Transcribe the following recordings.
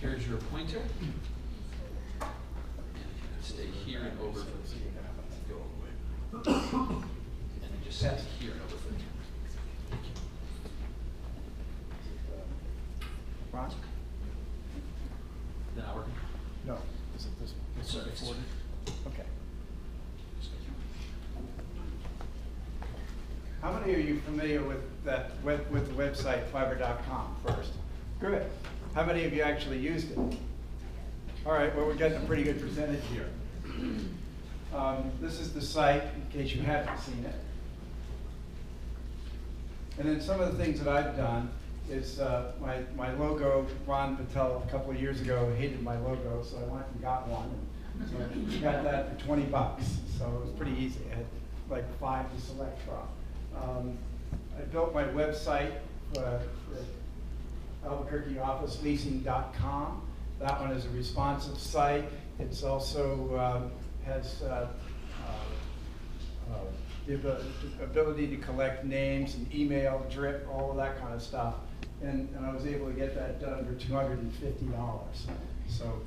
here's your pointer. And stay here and over for the go all the way. And then just stay here and over for the camera. Ron? Then I work. No. Is it this one? Sorry, it's Okay. How many are you familiar with that with the website fiverr.com first? Good. How many of you actually used it? All right, well, we're getting a pretty good percentage here. This is the site, in case you haven't seen it. And then some of the things that I've done is my logo, Ron Patel a couple of years ago hated my logo, so I went and got one. And so got that for 20 bucks, so it was pretty easy. I had like 5 to select from. I built my website for Albuquerque Office Leasing.com. That one is a responsive site. It's also has the ability to collect names and email, drip, all of that kind of stuff. And I was able to get that done for $250. So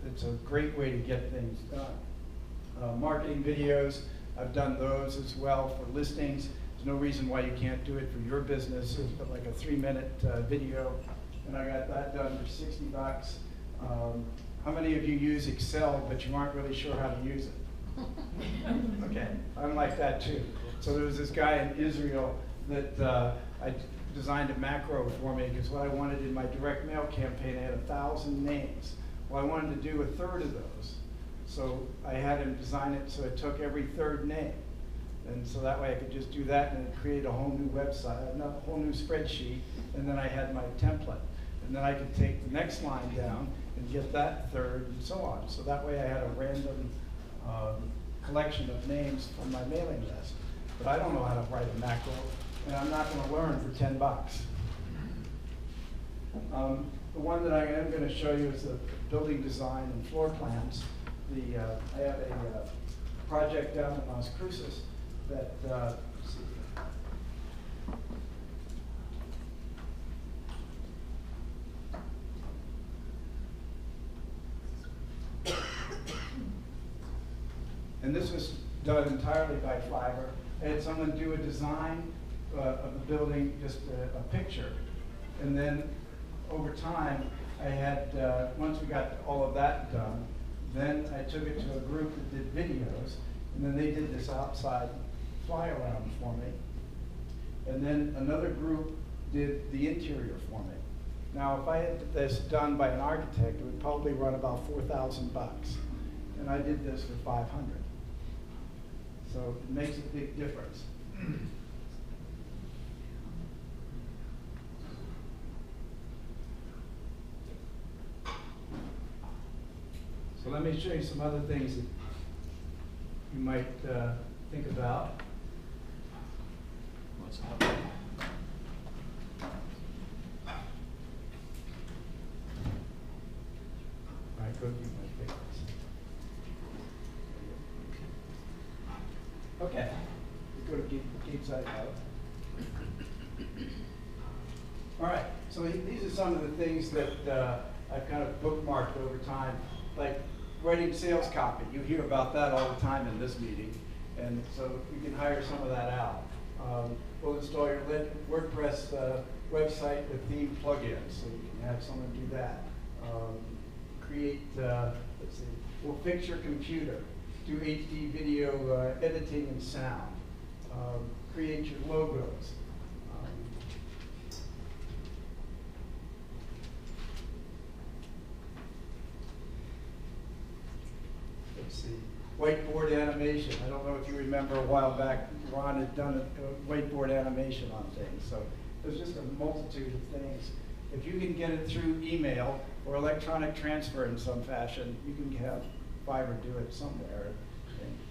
it's a great way to get things done. Marketing videos, I've done those as well for listings. There's no reason why you can't do it for your business. It's like a 3-minute video, and I got that done for 60 bucks. How many of you use Excel, but you aren't really sure how to use it? Okay, I'm like that too. So there was this guy in Israel that I designed a macro for me because what I wanted in my direct mail campaign, I had 1,000 names. Well, I wanted to do 1/3 of those. So I had him design it so it took every 3rd name. And so that way I could just do that and it created a whole new website, a whole new spreadsheet, and then I had my template. And then I could take the next line down and get that 3rd and so on. So that way I had a random collection of names from my mailing list. But I don't know how to write a macro, and I'm not going to learn for 10 bucks. The one that I am going to show you is the building design and floor plans. I have a project down in Las Cruces that, let's see. And this was done entirely by Fiverr. I had someone do a design of the building, just a picture. And then over time, I had, once we got all of that done, then I took it to a group that did videos, and then they did this outside fly around for me. And then another group did the interior for me. Now, if I had this done by an architect, it would probably run about 4,000 bucks. And I did this for 500. So it makes a big difference. So let me show you some other things that you might think about. What's happening? All right, go through my papers. Okay, let's go to Gates Side Out. All right, so these are some of the things that I've kind of bookmarked over time, like writing sales copy. You hear about that all the time in this meeting, and so you can hire some of that out. We'll install your WordPress website with theme plugins, so you can have someone do that. Create, let's see, we'll fix your computer, do HD video editing and sound, create your logos. Let's see, whiteboard animation. I don't know if you remember a while back, Ron had done a whiteboard animation on things. So there's just a multitude of things. If you can get it through email or electronic transfer in some fashion, you can have Fiverr do it somewhere.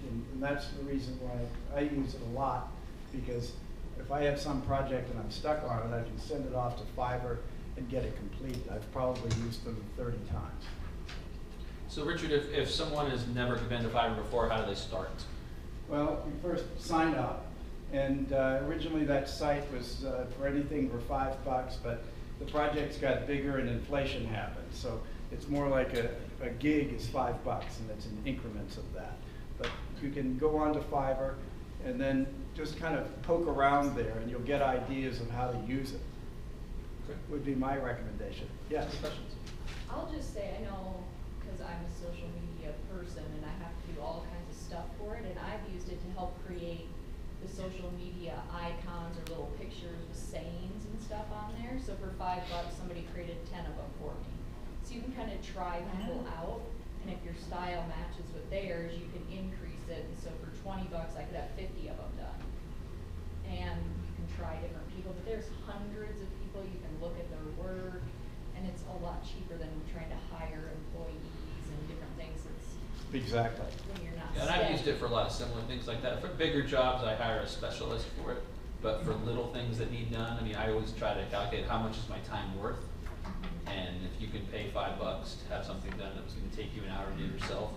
And that's the reason why I use it a lot, because if I have some project and I'm stuck on it, I can send it off to Fiverr and get it completed. I've probably used them 30 times. So Richard, if someone has never been to Fiverr before, how do they start? Well, you first sign up, and originally that site was for anything for $5, but the projects got bigger and inflation happened. So it's more like a gig is $5 and it's in increments of that. But you can go on to Fiverr and then just kind of poke around there and you'll get ideas of how to use it. Okay. Would be my recommendation. Yes. Any questions? I'll just say, I know, because I'm a social media person and I have to do all kinds of stuff for it, and I've used it to help create the social media icons or little pictures with sayings and stuff on there. So for $5, somebody created 10 of them for me. So you can kind of try people out, and if your style matches with theirs, you can increase it. And so for $20, I could have 50 of them done. And you can try different people, but there's hundreds of people. You can look at their work, and it's a lot cheaper than trying to hire employees and different things. It's Exactly. when you're not Yeah, and I've used steady. it for a lot of similar things like that. For bigger jobs, I hire a specialist for it. But for little things that need done, I mean, I always try to calculate how much is my time worth. And if you can pay $5 to have something done that was going to take you an hour to do yourself,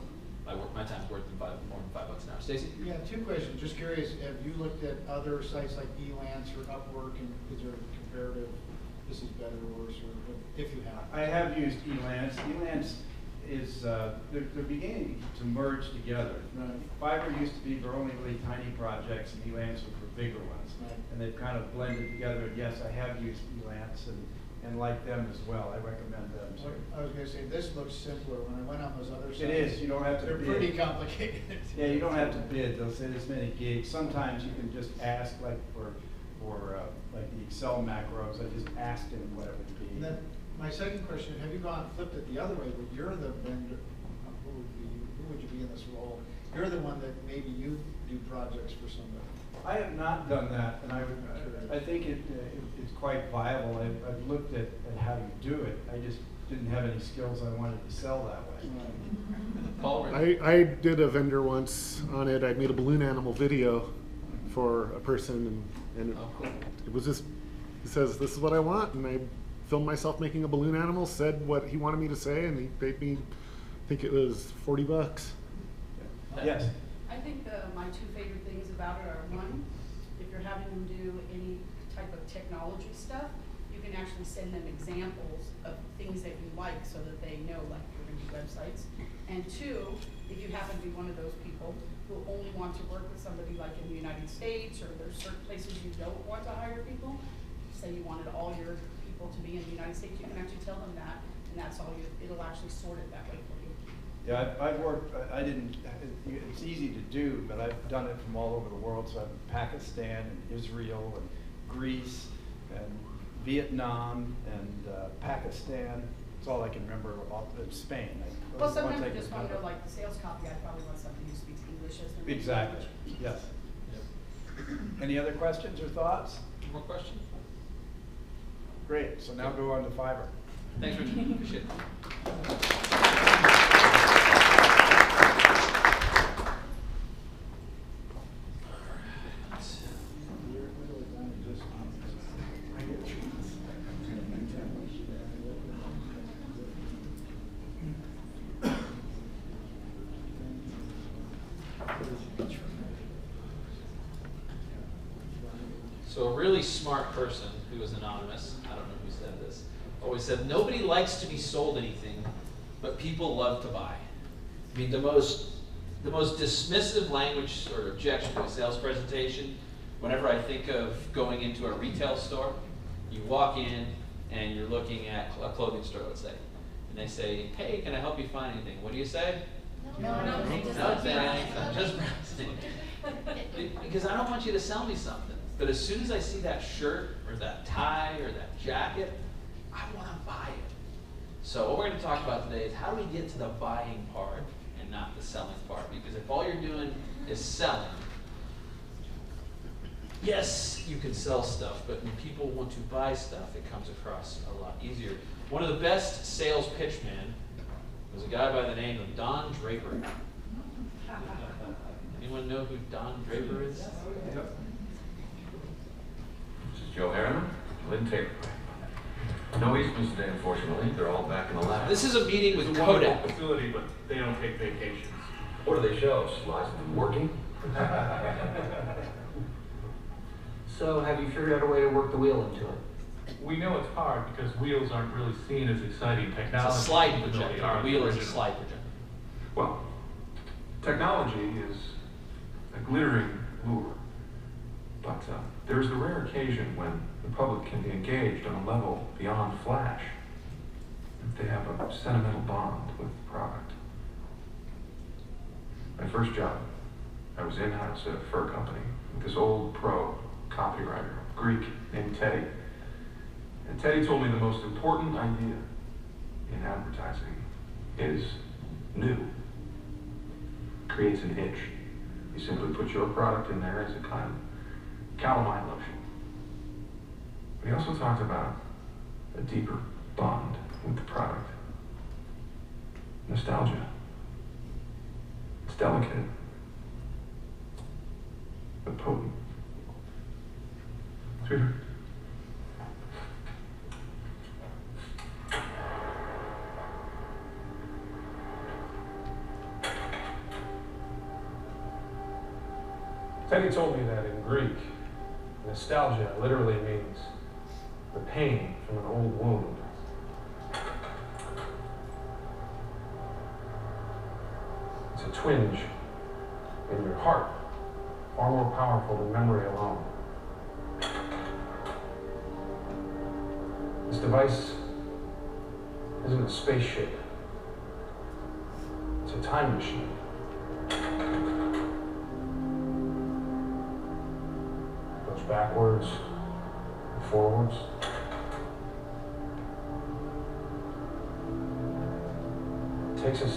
my time's worth more than $5 an hour. Stacy? Yeah, 2 questions. Just curious, have you looked at other sites like Elance or Upwork, and is there a comparative, this is better or worse, or if you have? I have used Elance. Elance is, they're beginning to merge together. Right. Fiverr used to be for only really tiny projects and Elance was for bigger ones. Right. And they've kind of blended together. And yes, I have used Elance and like them as well. I recommend them. So. I was gonna say, this looks simpler. When I went on those other sites. It is. You don't have to They're bid. pretty complicated. Yeah, you don't have to bid. They'll say this many gigs. Sometimes you can just ask, like for like the Excel macros. I just asked him what it would be. And then, my second question, have you flipped it the other way, where you're the vendor, who would you be in this role? You're the one that maybe you do projects for somebody. I have not done that, and I think it's quite viable. I've looked at how you do it. I just didn't have any skills I wanted to sell that way. Paul? I did a vendor once on it. I made a balloon animal video for a person, and Oh, cool. it was just, he says, this is what I want, and I filmed myself making a balloon animal, said what he wanted me to say, and he paid me, I think it was $40. Yes. I think my 2 favorite things about it are, one, if you're having them do any type of technology stuff, you can actually send them examples of things that you like so that they know, like, you're going to do websites. And 2, if you happen to be one of those people who only want to work with somebody like in the United States, or there's certain places you don't want to hire people, say you wanted all your people to be in the United States, you can actually tell them that, and that's all it'll actually sort it that way for you. Yeah, I've worked, it's easy to do, but I've done it from all over the world. So I've Pakistan and Israel and Greece and Vietnam and Pakistan. That's all I can remember. Spain. Well, sometimes you just want to know, like the sales copy, I probably want somebody who speaks English as their main Exactly, language. yes. Yep. Any other questions or thoughts? More questions? Great, so now go on to Fiverr. Thanks, Richard. Appreciate it. So a really smart person who was anonymous, I don't know who said this, always said, nobody likes to be sold anything, but people love to buy. I mean, the most dismissive language or objection to a sales presentation, whenever I think of going into a retail store, you walk in and you're looking at a clothing store, let's say, and they say, hey, can I help you find anything? What do you say? No, No, thanks, I'm just browsing. Because I don't want you to sell me something. But as soon as I see that shirt or that tie or that jacket, I want to buy it. So what we're going to talk about today is how do we get to the buying part and not the selling part? Because if all you're doing is selling, yes, you can sell stuff, but when people want to buy stuff, it comes across a lot easier. One of the best sales pitchmen was a guy by the name of Don Draper. Anyone know who Don Draper is? Yep. This is Joe Harriman, Lynn Taylor. No Eastmans today, unfortunately. They're all back in the lab. This is a meeting with It's a wonderful Kodak. facility, but they don't take vacations. What do they show? Slides of them working? So have you figured out a way to work the wheel into it? We know it's hard because wheels aren't really seen as exciting technology. It's a slide even though they projector. are A wheel is a original. slide projector. Well, technology is a glittering lure, but there's the rare occasion when the public can be engaged on a level beyond flash, if they have a sentimental bond with the product. My first job, I was in-house at a fur company with this old pro copywriter, Greek, named Teddy. And Teddy told me the most important idea in advertising is new. Creates an itch. You simply put your product in there as a kind of calamine lotion. But he also talked about a deeper bond with the product. Nostalgia. It's delicate, but potent. Sweetheart. Teddy told me that in Greek, nostalgia literally means the pain from an old wound. It's a twinge in your heart, far more powerful than memory alone. This device isn't a spaceship. It's a time machine. Goes backwards and forwards. Takes us to